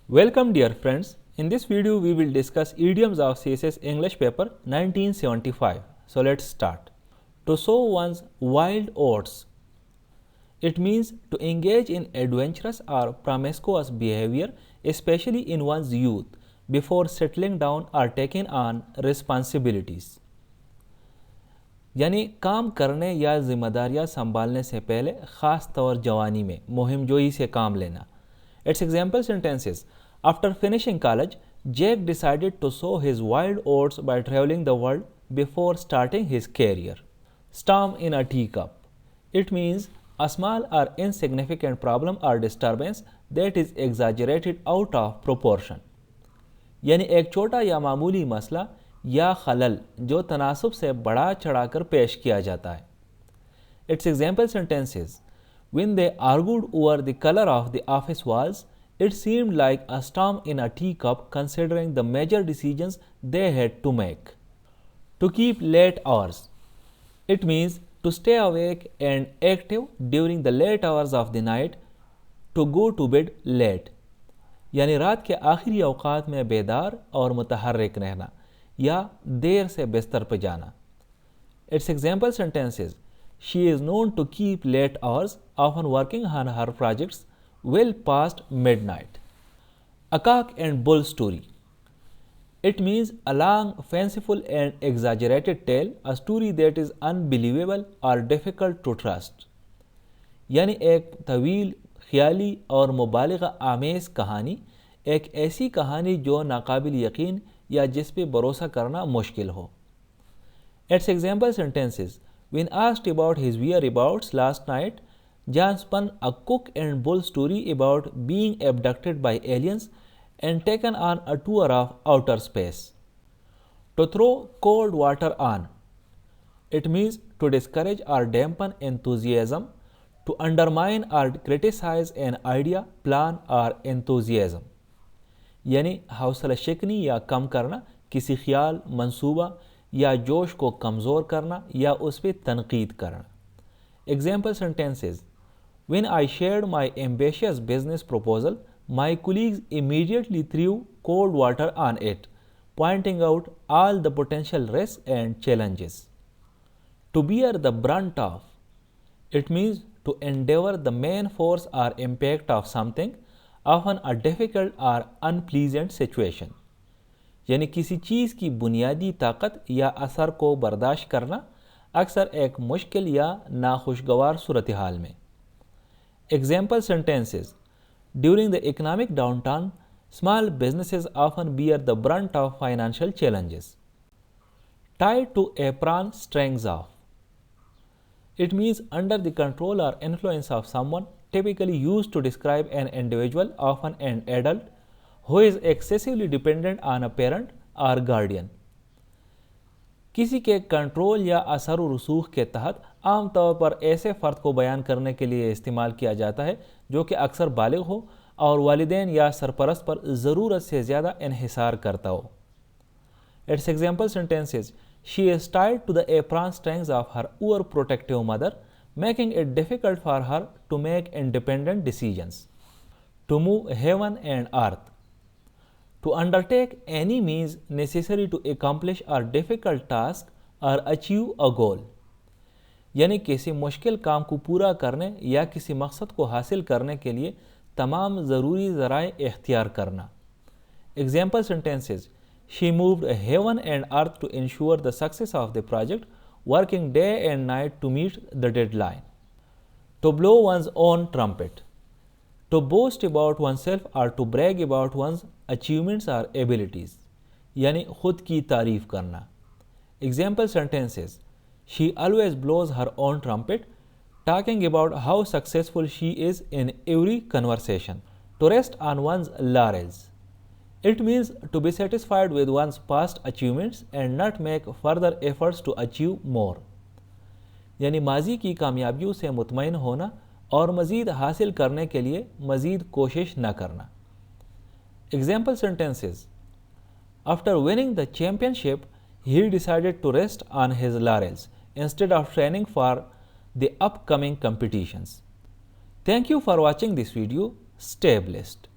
Welcome dear friends. In this video we will discuss idioms of CSS English paper 1975. So let's start. To sow one's wild oats. It means to engage in adventurous or promiscuous behavior, especially in one's youth, before settling down or taking on responsibilities. यानी काम करने या जिम्मेदारियां संभालने से पहले ख़ास तौर जवानी में मुहिमजोई से काम लेना. Its example sentences: After finishing college, Jake decided to sow his wild oats by traveling the world before starting his career. Storm in a teacup. It means a small or insignificant problem or disturbance that is exaggerated out of proportion. यानी एक छोटा या मामूली मसला या खलल जो तनासुब से बढ़ा चढ़ाकर पेश किया जाता है. Its example sentences: When they argued over the color of the office walls, it seemed like a storm in a teacup considering the major decisions they had to make. To keep late hours. It means to stay awake and active during the late hours of the night, to go to bed late. यानी रात के आखिरी औकात में बेदार और मुतहर्रिक रहना या देर से बिस्तर पर जाना. Its example sentences: She is known to keep late hours, often working on her projects well past midnight. A cock and bull story. It means a long, fanciful and exaggerated tale, a story that is unbelievable or difficult to trust. यानी एक तवील, ख्याली और मुबालिगा आमेज़ कहानी, एक ऐसी कहानी जो नाकाबिल यकीन या जिस पे भरोसा करना मुश्किल हो. Its example sentences: When asked about his whereabouts last night, John spun a cock and bull story about being abducted by aliens and taken on a tour of outer space. To throw cold water on. It means to discourage or dampen enthusiasm, to undermine or criticize an idea, plan or enthusiasm. यानी हौसला शिकनी या कम करना किसी ख्याल, मंसूबा या जोश को कमज़ोर करना या उस पर तनकीद करना. Example sentences: When I shared my ambitious business proposal, my colleagues immediately threw cold water on it, pointing out all the potential risks and challenges. To bear the brunt of. It means to endeavor the main force or impact of something, often a difficult or unpleasant situation. यानी किसी चीज़ की बुनियादी ताकत या असर को बर्दाश्त करना, अक्सर एक मुश्किल या नाखुशगवार सूरत हाल में. Example sentences: During the economic downturn, small businesses often bear the brunt of financial challenges. Tied to apron strings off. It means under the control or influence of someone, typically used to describe an individual, often an adult, who is excessively dependent on a parent or guardian. किसी के control या असर व रसूख के तहत आमतौर पर ऐसे फ़र्द को बयान करने के लिए इस्तेमाल किया जाता है जो कि अक्सर बालिग हो और वालिदैन या सरपरस्त पर ज़रूरत से ज़्यादा इन्हिसार करता हो. Its example sentences: She is tied to the apron strings of her overprotective mother, making it difficult for her to make independent decisions. To move heaven and earth. To undertake any means necessary to accomplish a difficult task or achieve a goal. यानी किसी मुश्किल काम को पूरा करने या किसी मकसद को हासिल करने के लिए तमाम ज़रूरी ज़राए इख्तियार करना. Example sentences: She moved heaven and earth to ensure the success of the project, working day and night to meet the deadline. To blow one's own trumpet. To boast about oneself or to brag about one's achievements or abilities. यानी खुद की तारीफ करना. Example sentences: She always blows her own trumpet, talking about how successful she is in every conversation. To rest on one's laurels. It means to be satisfied with one's past achievements and not make further efforts to achieve more. यानी माजी की कामयाबियों से मुतमईन होना और मज़ीद हासिल करने के लिए मज़ीद कोशिश न करना. Example sentences: After winning the championship, he decided to rest on his laurels instead of training for the upcoming competitions. Thank you for watching this video. Stay blessed.